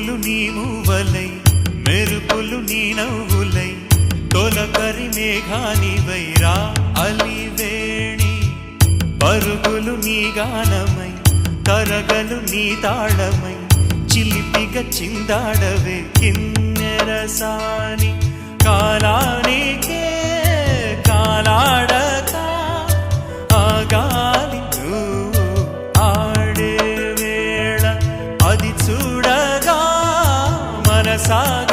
ఉరుములు నీ మూవలై మెరుపులు నీ నవ్వులై తొలకరి మేఘానివై రా అలివేణి పరుగులు నీ గానమై తరగలు నీ తాళమై చిలిపిగా చిందాడవే కిన్నెరసాని కాలానికే కాలాడక ఆగాలి నువ్వు ఆడే వేళ అది చూడగా మనసాగ